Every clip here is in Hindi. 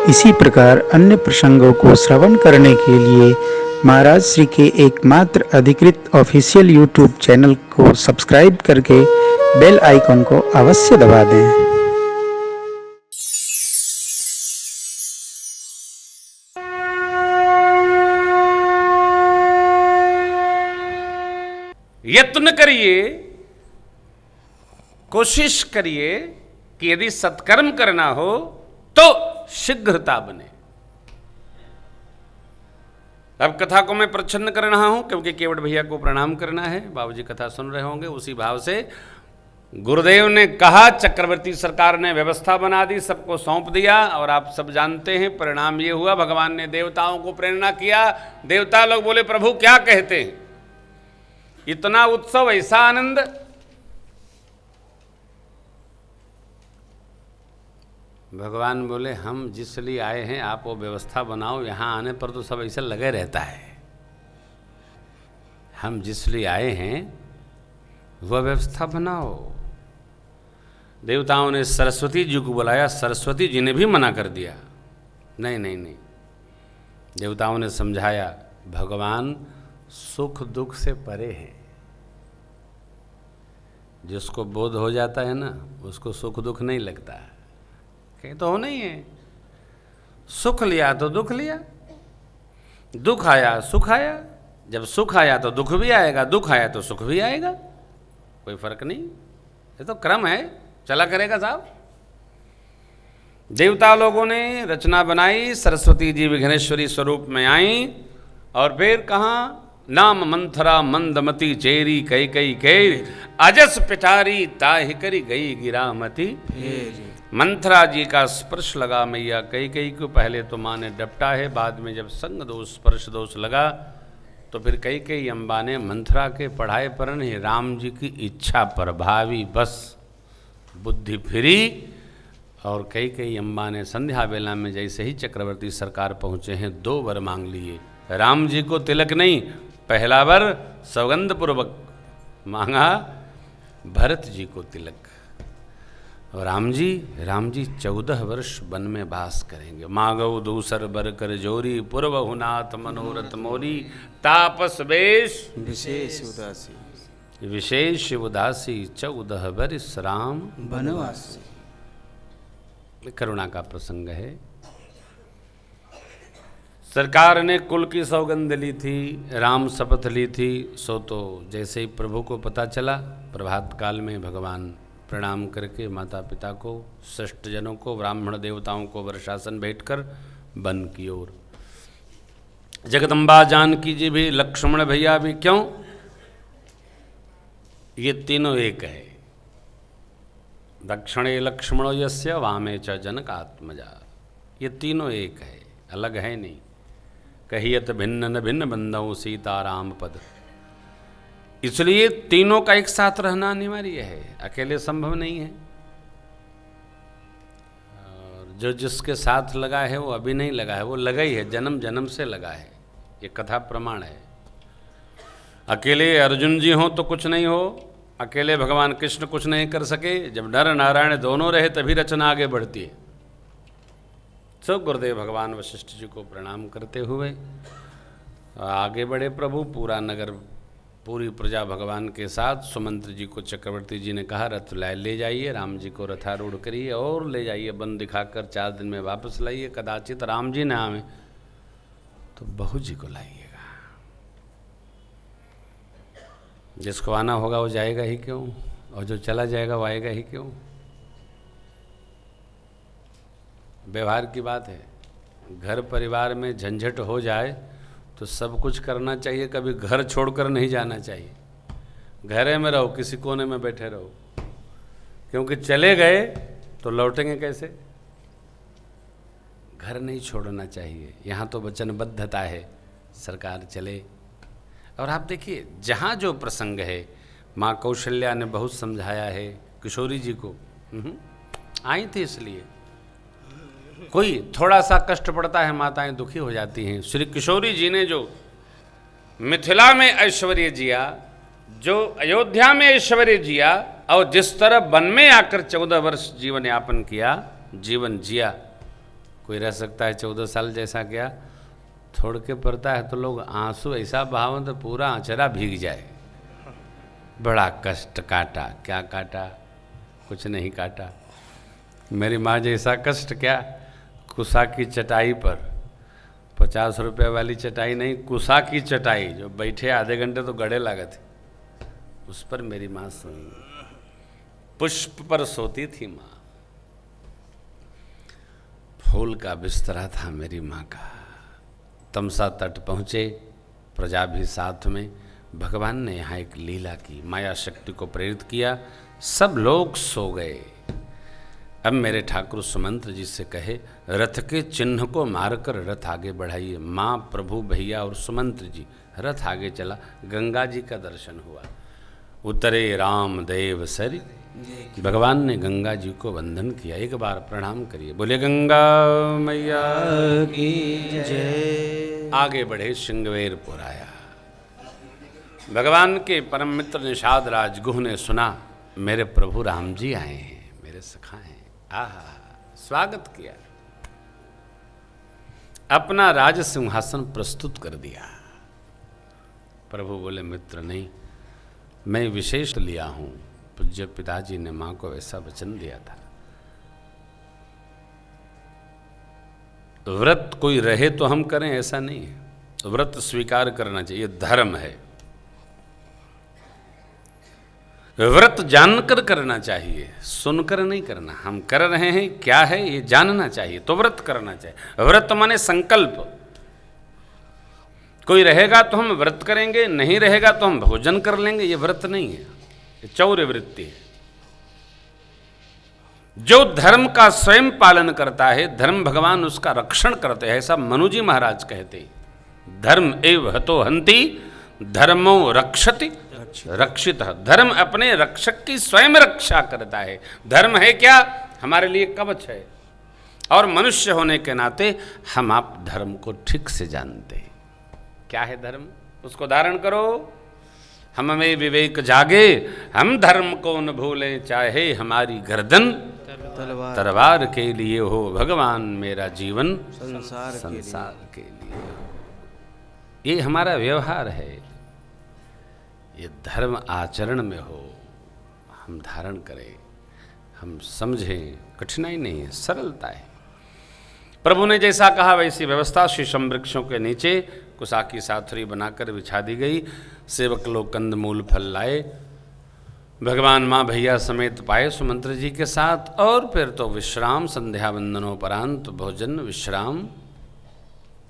इसी प्रकार अन्य प्रसंगों को श्रवण करने के लिए महाराज श्री के एकमात्र अधिकृत ऑफिशियल यूट्यूब चैनल को सब्सक्राइब करके बेल आइकन को अवश्य दबा दें। यत्न करिए, कोशिश करिए कि यदि सत्कर्म करना हो तो शीघ्रता बने। अब कथा को मैं प्रच्छन्न कर रहा हूं क्योंकि केवट भैया को प्रणाम करना है। बाबूजी कथा सुन रहे होंगे, उसी भाव से गुरुदेव ने कहा, चक्रवर्ती सरकार ने व्यवस्था बना दी, सबको सौंप दिया और आप सब जानते हैं परिणाम ये हुआ। भगवान ने देवताओं को प्रेरणा किया। देवता लोग बोले प्रभु क्या कहते हैं, इतना उत्सव, ऐसा आनंद। भगवान बोले हम जिस लिए आए हैं आप वो व्यवस्था बनाओ, यहां आने पर तो सब ऐसा लगे रहता है। हम जिस लिए आए हैं वह व्यवस्था बनाओ। देवताओं ने सरस्वती जी को बुलाया, सरस्वती जी ने भी मना कर दिया, नहीं नहीं नहीं। देवताओं ने समझाया भगवान सुख दुख से परे है। जिसको बोध हो जाता है ना उसको सुख दुख नहीं लगता। कहीं तो हो नहीं है, सुख लिया तो दुख लिया, दुख आया सुख आया। जब सुख आया तो दुख भी आएगा, दुख आया तो सुख भी आएगा, कोई फर्क नहीं। ये तो क्रम है, चला करेगा साहब। देवता लोगों ने रचना बनाई, सरस्वती जी विघ्नेश्वरी स्वरूप में आई और फिर कहाँ नाम मंथरा मंदमती चेरी कई कई के अजस पिटारी ताहि करी गई गिरामती। मंथरा जी का स्पर्श लगा मैया कई कई को। पहले तो माँ ने डपटा है, बाद में जब संग दोष स्पर्श दोष लगा तो फिर कई कई अम्बा ने मंथरा के पढ़ाए पर नहीं, राम जी की इच्छा पर भावी बस बुद्धि फिरी। और कई कई अम्बा ने संध्या बेला में जैसे ही चक्रवर्ती सरकार पहुँचे हैं 2 वर मांग लिए। राम जी को तिलक नहीं, पहला वर सौगंध पूर्वक मांगा भरत जी को तिलक। और राम जी 14 वर्ष वन में वास करेंगे। मांगो दूसर बर कर जोरी पूर्व नाथ मनोरथ मोरी तापस वेश विशेष उदासी 14 वर्ष राम वनवासी। करुणा का प्रसंग है। सरकार ने कुल की सौगंध ली थी, राम शपथ ली थी। सो तो जैसे ही प्रभु को पता चला, प्रभात काल में भगवान प्रणाम करके माता पिता को, श्रेष्ठ जनों को, ब्राह्मण देवताओं को वर्षासन भेंटकर वन की ओर। जगदम्बा जानकी जी भी, लक्ष्मण भैया भी। क्यों? ये तीनों एक है। दक्षिणे लक्ष्मणो यस्य वामे च जनकात्मजा। ये तीनों एक है, अलग है नहीं। कहियत भिन्न न भिन्न बंधौ सीताराम पद। इसलिए तीनों का एक साथ रहना अनिवार्य है, अकेले संभव नहीं है। और जो जिसके साथ लगा है वो अभी नहीं लगा है, वो लगा ही है, जन्म जन्म से लगा है। ये कथा प्रमाण है। अकेले अर्जुन जी हो तो कुछ नहीं हो, अकेले भगवान कृष्ण कुछ नहीं कर सके। जब नर नारायण दोनों रहे तभी रचना आगे बढ़ती है। सो गुरुदेव भगवान वशिष्ठ जी को प्रणाम करते हुए आगे बढ़े प्रभु। पूरा नगर, पूरी प्रजा भगवान के साथ। सुमंत्र जी को चक्रवर्ती जी ने कहा रथ ले जाइए, राम जी को रथारूढ़ करिए और ले जाइए, वन दिखाकर 4 दिन में वापस लाइए। कदाचित राम जी न आवे तो बहू जी को लाइएगा। जिसको आना होगा वो जाएगा ही क्यों, और जो चला जाएगा वो आएगा ही क्यों। व्यवहार की बात है। घर परिवार में झंझट हो जाए तो सब कुछ करना चाहिए, कभी घर छोड़कर नहीं जाना चाहिए। घरे में रहो, किसी कोने में बैठे रहो, क्योंकि चले गए तो लौटेंगे कैसे। घर नहीं छोड़ना चाहिए। यहाँ तो वचनबद्धता है, सरकार चले। और आप देखिए जहाँ जो प्रसंग है, माँ कौशल्या ने बहुत समझाया है किशोरी जी को। आई थी इसलिए कोई थोड़ा सा कष्ट पड़ता है, माताएं दुखी हो जाती हैं। श्री किशोरी जी ने जो मिथिला में ऐश्वर्य जिया, जो अयोध्या में ऐश्वर्य जिया, और जिस तरह वन में आकर 14 वर्ष जीवन यापन किया, जीवन जिया, कोई रह सकता है 14 साल जैसा क्या, छोड़ के पड़ता है तो लोग आंसू ऐसा बहावन तो पूरा आंचरा भीग जाए। बड़ा कष्ट काटा, क्या काटा, कुछ नहीं काटा। मेरी माँ जैसा कष्ट क्या, कुसा की चटाई पर, 50 रुपये वाली चटाई नहीं, कुसा की चटाई जो बैठे आधे घंटे तो गड़े लागत, उस पर मेरी माँ सोई, पुष्प पर सोती थी माँ। फूल का बिस्तरा था मेरी माँ का। तमसा तट पहुँचे, प्रजा भी साथ में। भगवान ने यहाँ एक लीला की, माया शक्ति को प्रेरित किया, सब लोग सो गए। अब मेरे ठाकुर सुमंत्र जी से कहे, रथ के चिन्ह को मारकर रथ आगे बढ़ाइए। माँ, प्रभु, भैया और सुमंत्र जी, रथ आगे चला। गंगा जी का दर्शन हुआ। उतरे रामदेव सरी, भगवान ने गंगा जी को वंदन किया। एक बार प्रणाम करिए, बोले गंगा मैया की जय। आगे बढ़े, श्रृंगवेरपुर आया। भगवान के परम मित्र निषाद राज गुह ने सुना मेरे प्रभु राम जी आए हैं, मेरे सखा हैं। आहा, स्वागत किया, अपना राज सिंहासन प्रस्तुत कर दिया। प्रभु बोले, मित्र नहीं, मैं विशेष लिया हूं। पूज्य पिताजी ने मां को ऐसा वचन दिया था, व्रत कोई रहे तो हम करें, ऐसा नहीं है। व्रत स्वीकार करना चाहिए, धर्म है। व्रत जानकर करना चाहिए, सुनकर नहीं करना। हम कर रहे हैं क्या है ये जानना चाहिए, तो व्रत करना चाहिए। व्रत माने संकल्प। कोई रहेगा तो हम व्रत करेंगे, नहीं रहेगा तो हम भोजन कर लेंगे, ये व्रत नहीं है, ये चौर्य वृत्ति है। जो धर्म का स्वयं पालन करता है, धर्म भगवान उसका रक्षण करते हैं, ऐसा मनुजी महाराज कहते। धर्म एव हतो हंति, धर्मो रक्षति रक्षित। धर्म अपने रक्षक की स्वयं रक्षा करता है। धर्म है क्या, हमारे लिए कवच है। और मनुष्य होने के नाते हम आप धर्म को ठीक से जानते हैं। क्या है धर्म, उसको धारण करो। हम में विवेक जागे, हम धर्म को न भूलें, चाहे हमारी गर्दन तलवार के लिए हो। भगवान मेरा जीवन संसार के लिए हो। ये हमारा व्यवहार है, ये धर्म आचरण में हो, हम धारण करें, हम समझें। कठिनाई नहीं है, सरलता है। प्रभु ने जैसा कहा वैसी व्यवस्था शीशम वृक्षों के नीचे कुसा की साथरी बनाकर बिछा दी गई। सेवक लोग कंद मूल फल लाए। भगवान माँ भैया समेत पाए सुमंत्र जी के साथ। और फिर तो विश्राम, संध्या वंदनोपरांत भोजन विश्राम।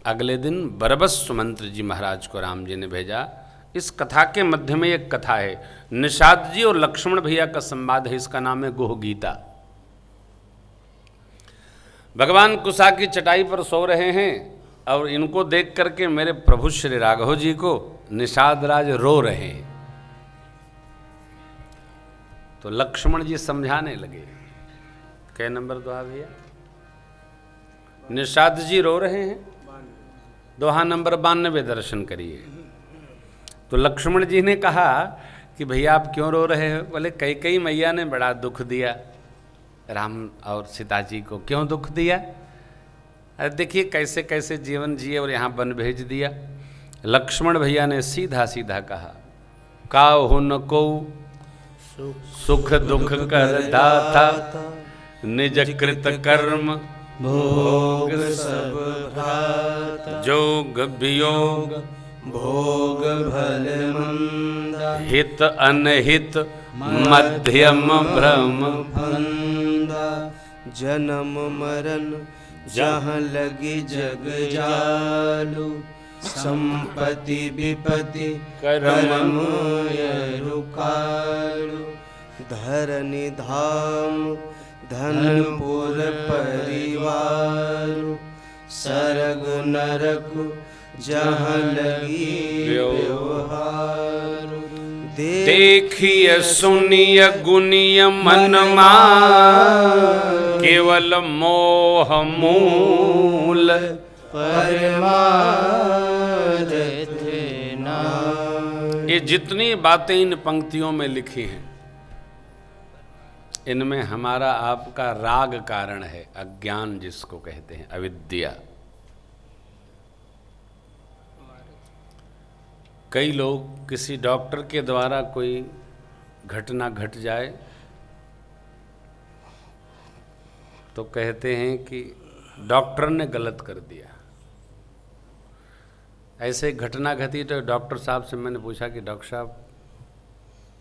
अगले दिन बरबस सुमंत्र जी महाराज को राम जी ने भेजा। इस कथा के मध्य में एक कथा है, निषाद जी और लक्ष्मण भैया का संवाद है। इसका नाम है गुह गीता। भगवान कुसा की चटाई पर सो रहे हैं और इनको देख करके मेरे प्रभु श्री राघव जी को निषाद राज रो रहे हैं। तो लक्ष्मण जी समझाने लगे। कै नंबर दोहा भैया? निषाद जी रो रहे हैं, दोहा नंबर 92 दर्शन करिए। तो लक्ष्मण जी ने कहा कि भैया आप क्यों रो रहे हो? बोले कैकेयी मैया ने बड़ा दुख दिया राम और सीता जी को। क्यों दुख दिया? अरे देखिए कैसे कैसे जीवन जिए और यहाँ वन भेज दिया। लक्ष्मण भैया ने सीधा सीधा कहा, काहु न को सुख दुख कर दाता, निज कृत कर्म भोग सब भ्राता, जोग वियोग भोग भल मंदा, हित अनहित मध्यम भ्रम फंदा, जन्म मरण जहाँ लगी जग जालू, संपत्ति विपत्ति कर्म रुकालू, धरनी धाम धनपुर परिवार, सरग नरक जहाँ लगी व्यवहार, देखिए सुनिय गुनिय मन केवल मोह मूल, परमार्थ ये जितनी बातें इन पंक्तियों में लिखी हैं इनमें हमारा आपका राग कारण है, अज्ञान जिसको कहते हैं, अविद्या। कई लोग किसी डॉक्टर के द्वारा कोई घटना घट जाए तो कहते हैं कि डॉक्टर ने गलत कर दिया। ऐसे घटना घटी तो डॉक्टर साहब से मैंने पूछा कि डॉक्टर साहब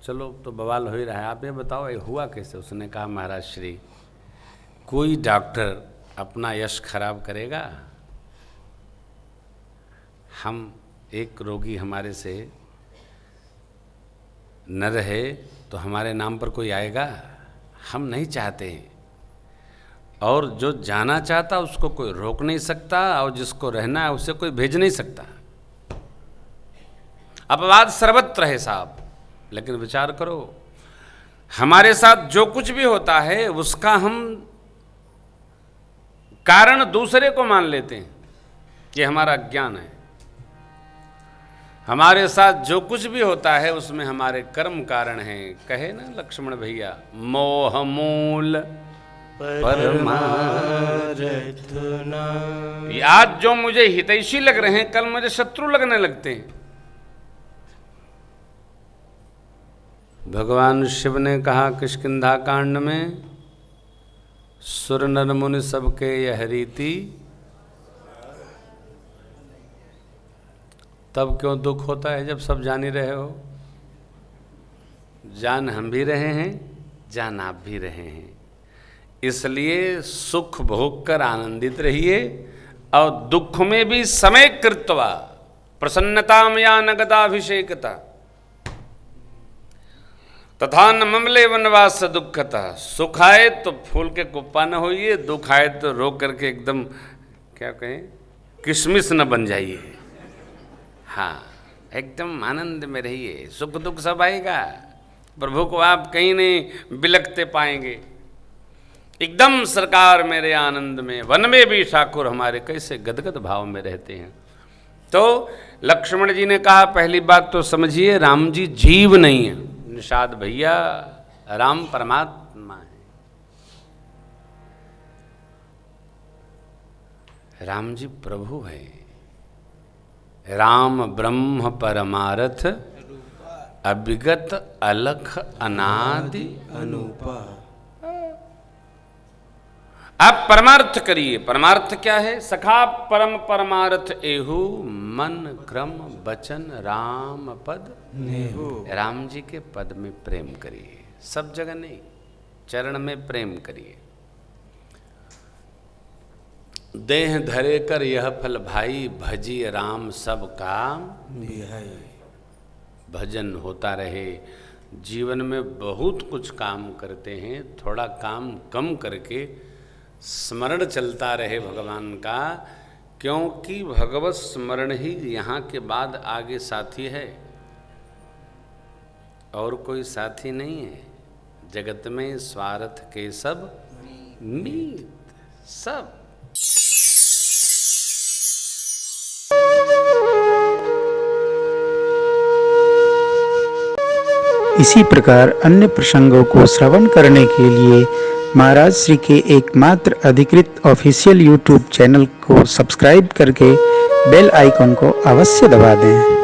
चलो तो बवाल हो ही रहा है, आप ये बताओ ये हुआ कैसे। उसने कहा महाराज श्री, कोई डॉक्टर अपना यश खराब करेगा? हम एक रोगी हमारे से न रहे तो हमारे नाम पर कोई आएगा? हम नहीं चाहते हैं। और जो जाना चाहता उसको कोई रोक नहीं सकता, और जिसको रहना है उसे कोई भेज नहीं सकता। अपवाद सर्वत्र है साहब, लेकिन विचार करो, हमारे साथ जो कुछ भी होता है उसका हम कारण दूसरे को मान लेते हैं। ये हमारा ज्ञान है। हमारे साथ जो कुछ भी होता है उसमें हमारे कर्म कारण हैं। कहे ना लक्ष्मण भैया, मोह मूल परमार्थ नाम। आज जो मुझे हितैषी लग रहे हैं कल मुझे शत्रु लगने लगते हैं। भगवान शिव ने कहा किष्किंधा कांड में, सुर नर मुनि सबके यह रीति, तब क्यों दुख होता है जब सब जान ही रहे हो। जान हम भी रहे हैं, जान आप भी रहे हैं। इसलिए सुख भोग कर आनंदित रहिए और दुख में भी समय कृत्वा प्रसन्नताम या नगदाभिषेकता तथा न ममले वनवास दुखता। सुख आए तो फूल के कुप्पा न होइए, दुख आए तो रो करके एकदम क्या कहें किशमिश न बन जाइए। हाँ, एकदम आनंद में रहिए। सुख दुख सब आएगा, प्रभु को आप कहीं नहीं बिलखते पाएंगे। एकदम सरकार मेरे आनंद में, वन में भी ठाकुर हमारे कैसे गदगद भाव में रहते हैं। तो लक्ष्मण जी ने कहा पहली बात तो समझिए, राम जी जीव नहीं है। निषाद भैया, राम परमात्मा है। राम जी प्रभु है। राम ब्रह्म परमारथ अविगत अलख अनादि अनूपा। आप परमार्थ करिए। परमार्थ क्या है? सखा परम परमार्थ एहु, मन क्रम वचन राम पद नेहु। राम जी के पद में प्रेम करिए, सब जगह नहीं, चरण में प्रेम करिए। देह धरे कर यह फल भाई, भजी राम सब काम निहाई। भजन होता रहे। जीवन में बहुत कुछ काम करते हैं, थोड़ा काम कम करके स्मरण चलता रहे भगवान का, क्योंकि भगवत स्मरण ही यहाँ के बाद आगे साथी है, और कोई साथी नहीं है। जगत में स्वार्थ के सब मीत सब। इसी प्रकार अन्य प्रसंगों को श्रवण करने के लिए महाराज श्री के एकमात्र अधिकृत ऑफिशियल यूट्यूब चैनल को सब्सक्राइब करके बेल आइकन को अवश्य दबा दें।